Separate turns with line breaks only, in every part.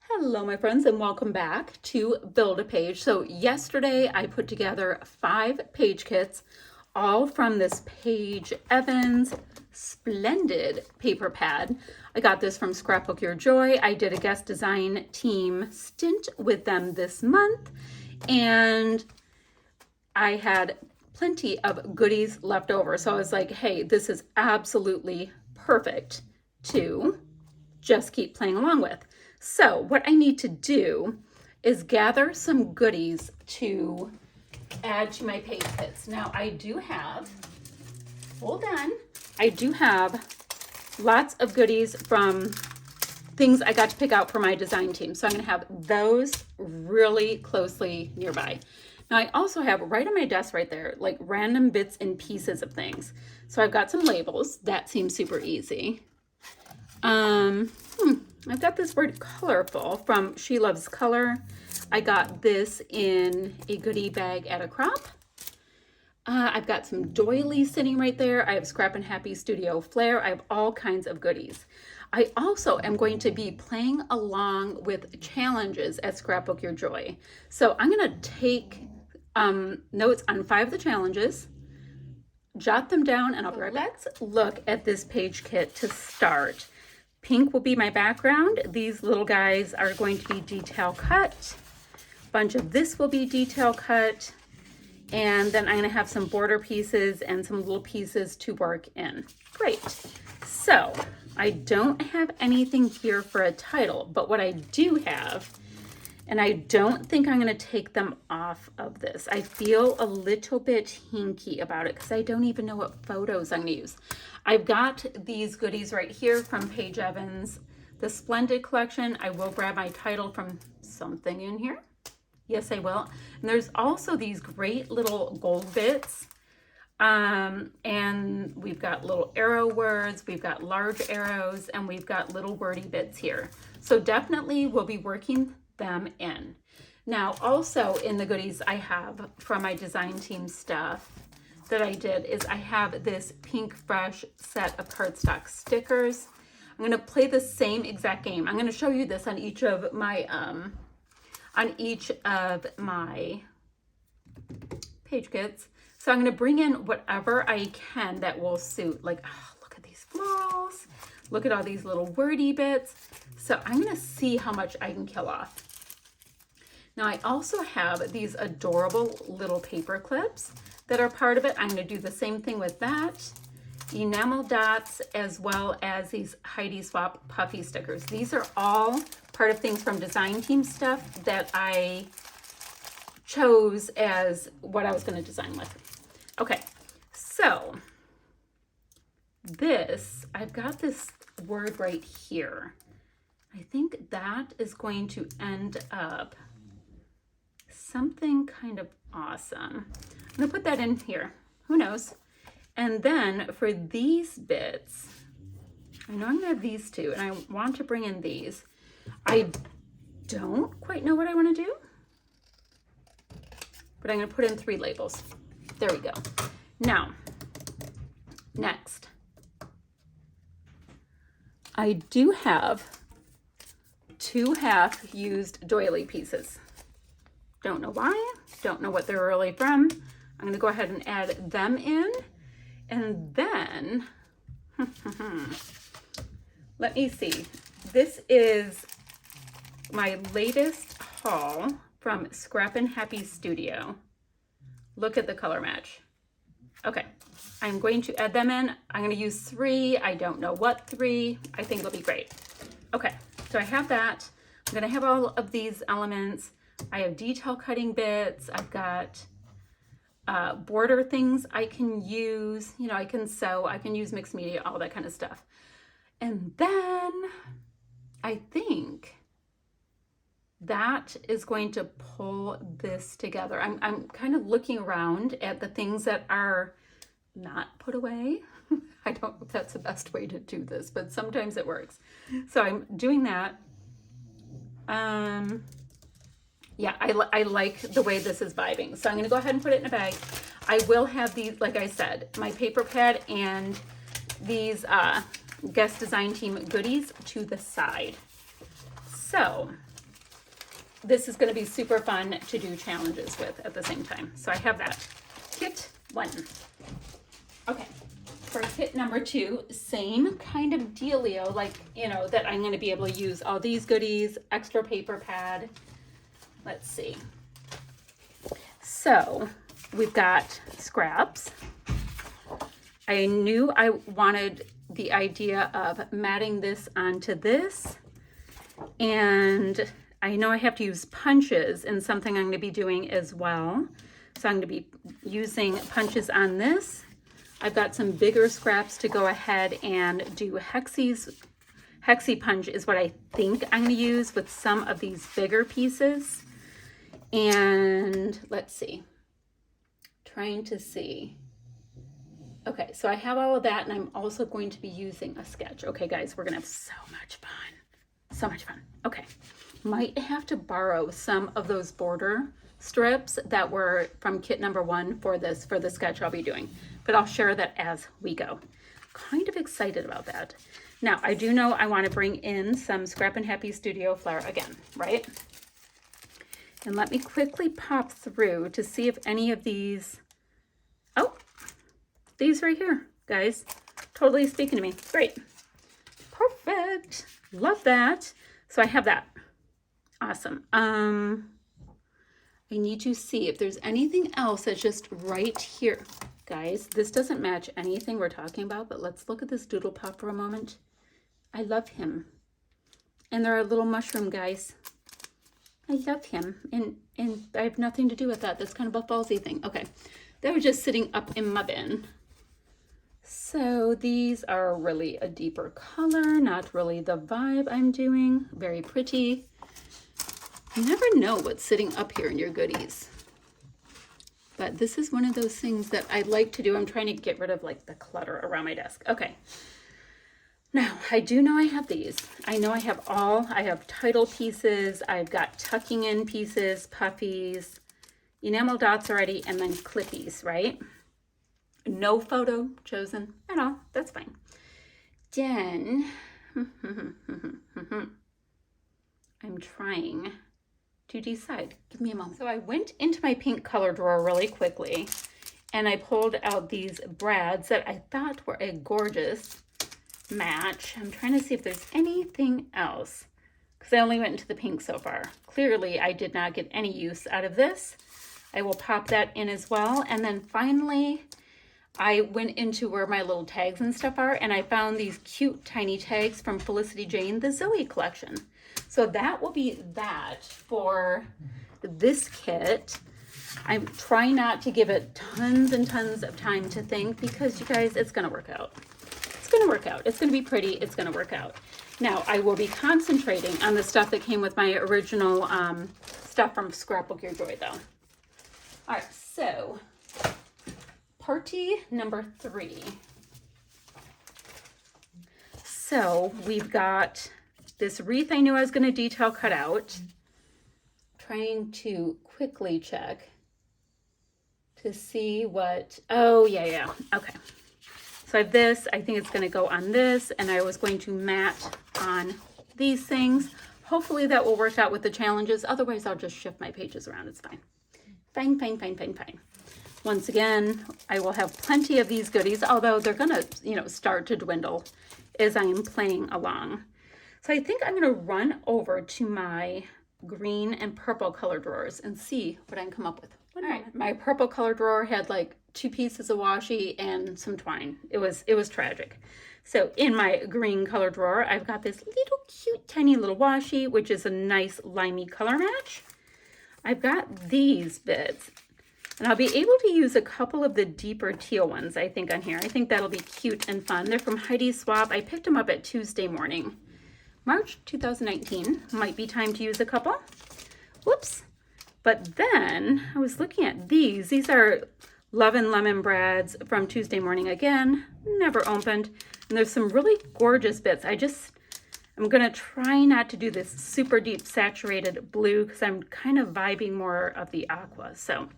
Hello, my friends, and welcome back to Build a Page. So yesterday I put together 5 page kits, all from this Page Evans Splendid paper pad. I got this from Scrapbook Your Joy. I did a guest design team stint with them this month, and I had plenty of goodies left over. So I was like, hey, this is absolutely perfect to just keep playing along with. So what I need to do is gather some goodies to add to my page kits. Now I do have, hold on, I do have lots of goodies from things I got to pick out for my design team. So I'm gonna have those really closely nearby. Now I also have right on my desk right there, like random bits and pieces of things. So I've got some labels, that seems super easy. I've got this word colorful from She Loves Color. I got this in a goodie bag at a crop. I've got some doilies sitting right there. I have Scrappin Happy Studio Flair. I have all kinds of goodies. I also am going to be playing along with challenges at Scrapbook Your Joy. So I'm going to take notes on 5 of the challenges, jot them down, and I'll be right back. Let's look at this page kit to start. Pink will be my background. These little guys are going to be detail cut. A bunch of this will be detail cut. And then I'm going to have some border pieces and some little pieces to work in. Great. So I don't have anything here for a title, but what I do have, and I don't think I'm going to take them off of this. I feel a little bit hinky about it because I don't even know what photos I'm going to use. I've got these goodies right here from Page Evans, the Splendid collection. I will grab my title from something in here. Yes, I will. And there's also these great little gold bits. And we've got little arrow words, we've got large arrows, and we've got little wordy bits here. So definitely we'll be working them in. Now, also in the goodies I have from my design team stuff that I did is I have this Pink Fresh set of cardstock stickers. I'm going to play the same exact game. I'm going to show you this on each of my page kits. So I'm going to bring in whatever I can that will suit. Like, oh, look at these florals. Look at all these little wordy bits. So I'm going to see how much I can kill off. Now I also have these adorable little paper clips that are part of it. I'm going to do the same thing with that. Enamel dots, as well as these Heidi Swap puffy stickers. These are all part of things from design team stuff that I chose as what I was going to design with. Okay, so this, I've got this word right here. I think that is going to end up something kind of awesome. I'm gonna put that in here, who knows? And then for these bits, I know I'm gonna have these two, and I want to bring in these. I don't quite know what I wanna do, but I'm gonna put in 3 labels. There we go. Now, next, I do have 2 half-used doily pieces. Don't know why, don't know what they're really from. I'm gonna go ahead and add them in. And then, let me see. This is my latest haul from Scrappin Happy Studio. Look at the color match. Okay, I'm going to add them in. I'm gonna use 3. I don't know what 3. I think it'll be great. Okay, so I have that. I'm gonna have all of these elements. I have detail cutting bits. I've got border things I can use. You know, I can sew, I can use mixed media, all that kind of stuff. And then I think that is going to pull this together. I'm kind of looking around at the things that are not put away. I don't know if that's the best way to do this, but sometimes it works. So I'm doing that. Yeah, I like the way this is vibing. So I'm gonna go ahead and put it in a bag. I will have these, like I said, my paper pad and these guest design team goodies to the side. So this is going to be super fun to do challenges with at the same time. So I have that. Kit 1. Okay. For kit number 2, same kind of dealio, like, you know, that I'm going to be able to use all these goodies, extra paper pad. Let's see. So we've got scraps. I knew I wanted the idea of matting this onto this, and I know I have to use punches in something I'm going to be doing as well. So I'm going to be using punches on this. I've got some bigger scraps to go ahead and do hexes. Hexie punch is what I think I'm going to use with some of these bigger pieces. And let's see. Trying to see. Okay, so I have all of that, and I'm also going to be using a sketch. Okay, guys, we're going to have so much fun. So much fun. Okay. Might have to borrow some of those border strips that were from kit number 1 for the sketch I'll be doing, but I'll share that as we go. Kind of excited about that. Now, I do know I want to bring in some Scrappin' Happy Studio Flair again, right? And let me quickly pop through to see if any of these, oh, these right here, guys, totally speaking to me. Great. Perfect. Love that. So I have that. Awesome. I need to see if there's anything else that's just right here. Guys, this doesn't match anything we're talking about, but let's look at this doodle pop for a moment. I love him. And there are little mushroom guys. I love him. And I have nothing to do with that. That's kind of a ballsy thing. Okay. They were just sitting up in my bin. So these are really a deeper color, not really the vibe I'm doing. Very pretty. You never know what's sitting up here in your goodies. But this is one of those things that I like to do. I'm trying to get rid of like the clutter around my desk. Okay. Now, I do know I have these. I know I have title pieces. I've got tucking in pieces, puffies, enamel dots already, and then clippies, right? No photo chosen at all. That's fine. Then, I'm trying to decide. Give me a moment. So I went into my pink color drawer really quickly, and I pulled out these brads that I thought were a gorgeous match. I'm trying to see if there's anything else, because I only went into the pink so far. Clearly, I did not get any use out of this. I will pop that in as well. And then finally, I went into where my little tags and stuff are, and I found these cute tiny tags from Felicity Jane, the Zoe collection. So that will be that for this kit. I'm trying not to give it tons and tons of time to think, because you guys, it's going to work out. It's going to work out. It's going to be pretty. It's going to work out. Now, I will be concentrating on the stuff that came with my original stuff from Scrapbook Your Joy, though. All right, so party number 3. So we've got this wreath I knew I was going to detail cut out. Trying to quickly check to see what, oh, yeah. Okay. So I have this. I think it's going to go on this, and I was going to mat on these things. Hopefully that will work out with the challenges. Otherwise, I'll just shift my pages around. It's fine. Fine. Once again, I will have plenty of these goodies, although they're going to, start to dwindle as I am playing along. So I think I'm going to run over to my green and purple color drawers and see what I can come up with. All right, my purple color drawer had like 2 pieces of washi and some twine. It was tragic. So in my green color drawer, I've got this little cute tiny little washi, which is a nice limey color match. I've got these bits, and I'll be able to use a couple of the deeper teal ones, I think, on here. I think that'll be cute and fun. They're from Heidi Swap. I picked them up at Tuesday morning. March 2019. Might be time to use a couple. Whoops. But then I was looking at these. These are Love and Lemon brads from Tuesday morning again. Never opened. And there's some really gorgeous bits. I'm going to try not to do this super deep saturated blue because I'm kind of vibing more of the aqua. So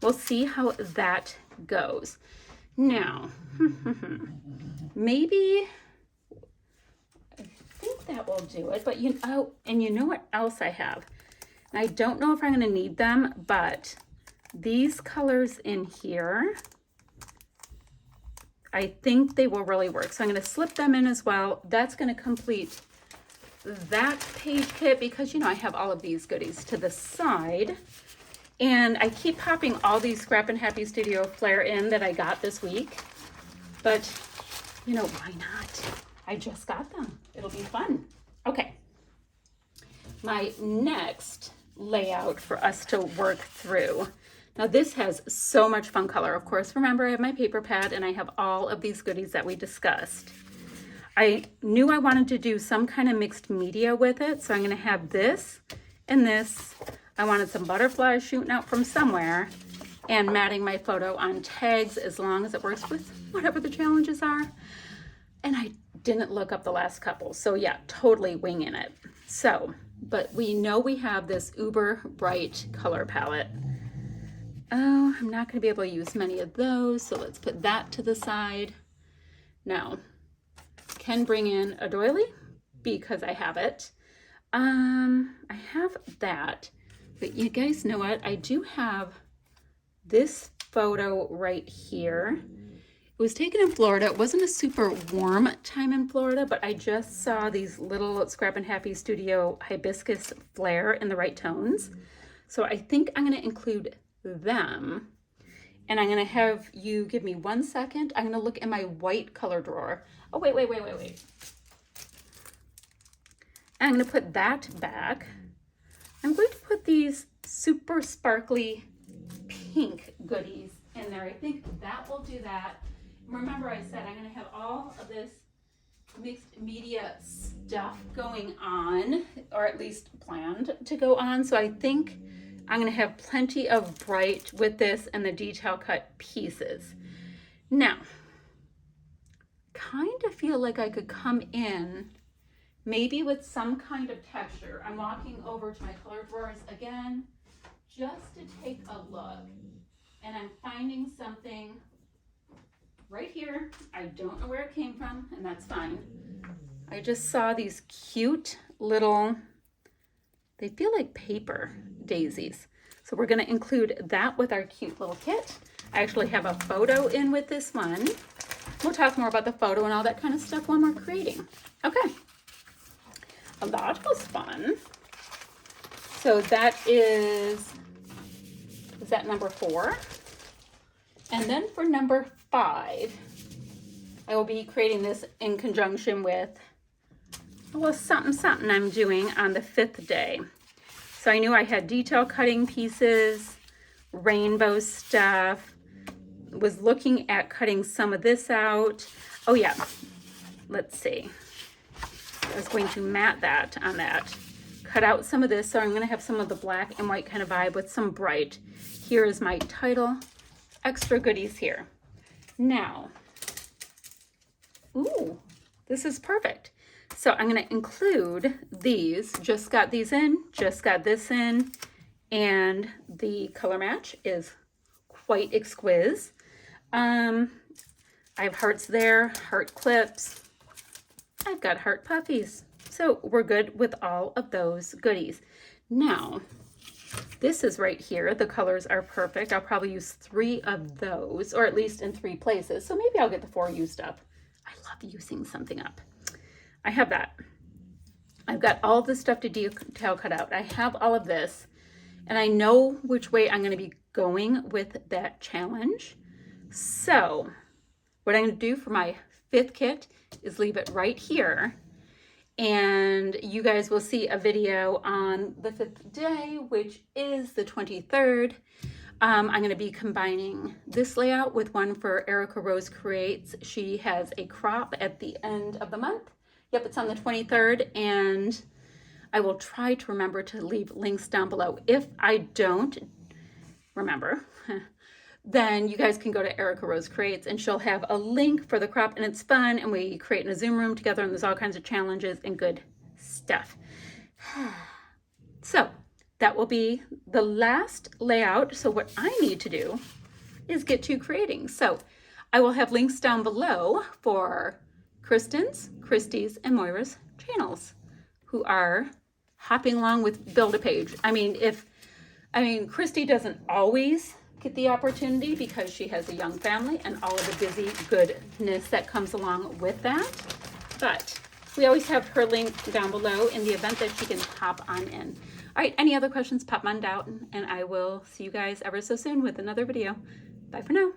we'll see how that goes. Now, maybe I think that will do it. But you know what else I have? And I don't know if I'm going to need them, but these colors in here, I think they will really work. So I'm going to slip them in as well. That's going to complete that page kit because, you know, I have all of these goodies to the side. And I keep popping all these Scrappin' Happy Studio Flair in that I got this week. But, you know, why not? I just got them. It'll be fun. Okay. My next layout for us to work through. Now this has so much fun color. Of course, remember I have my paper pad and I have all of these goodies that we discussed. I knew I wanted to do some kind of mixed media with it, so I'm going to have this and this. I wanted some butterflies shooting out from somewhere and matting my photo on tags as long as it works with whatever the challenges are. And I didn't look up the last couple, so yeah, totally winging it. So, but we know we have this uber bright color palette. Oh, I'm not going to be able to use many of those, so let's put that to the side. Now, can bring in a doily because I have it. I have that, but you guys know what? I do have this photo right here. It was taken in Florida. It wasn't a super warm time in Florida, but I just saw these little Scrappin' Happy Studio hibiscus flare in the right tones. So I think I'm going to include them. And I'm going to have you give me 1 second. I'm going to look in my white color drawer. Oh, wait. I'm going to put that back. I'm going to put these super sparkly pink goodies in there. I think that will do that. Remember I said I'm going to have all of this mixed media stuff going on, or at least planned to go on. So I think I'm going to have plenty of bright with this and the detail cut pieces. Now, kind of feel like I could come in maybe with some kind of texture. I'm walking over to my color drawers again just to take a look, and I'm finding something right here. I don't know where it came from, and that's fine. I just saw these cute little, they feel like paper daisies. So we're going to include that with our cute little kit. I actually have a photo in with this one. We'll talk more about the photo and all that kind of stuff when we're creating. Okay. That was fun. So that is that number 4? And then for number 5, I will be creating this in conjunction with, well, something I'm doing on the 5th day. So I knew I had detail cutting pieces, rainbow stuff, was looking at cutting some of this out. Oh yeah, let's see. I was going to mat that on that. Cut out some of this, so I'm going to have some of the black and white kind of vibe with some bright. Here is my title, extra goodies here. Now, ooh, this is perfect. So I'm going to include these, just got these in, just got this in, and the color match is quite exquisite. I have hearts there, heart clips. I've got heart puffies. So we're good with all of those goodies. Now, this is right here. The colors are perfect. I'll probably use 3 of those, or at least in 3 places. So maybe I'll get the 4 used up. I love using something up. I have that. I've got all this stuff to detail cut out. I have all of this, and I know which way I'm going to be going with that challenge. So what I'm going to do for my 5th kit is leave it right here, and you guys will see a video on the 5th day, which is the 23rd. I'm going to be combining this layout with one for Erica Rose Creates. She has a crop at the end of the month. Yep, it's on the 23rd, and I will try to remember to leave links down below. If I don't remember, then you guys can go to Erica Rose Creates, and she'll have a link for the crop, and it's fun, and we create in a Zoom room together, and there's all kinds of challenges and good stuff. So that will be the last layout. So what I need to do is get to creating. So I will have links down below for Kristen's, Christy's, and Moira's channels, who are hopping along with Build-A-Page. I mean, Christy doesn't always get the opportunity because she has a young family and all of the busy goodness that comes along with that. But we always have her link down below in the event that she can hop on in. All right, any other questions, pop mine down, and I will see you guys ever so soon with another video. Bye for now.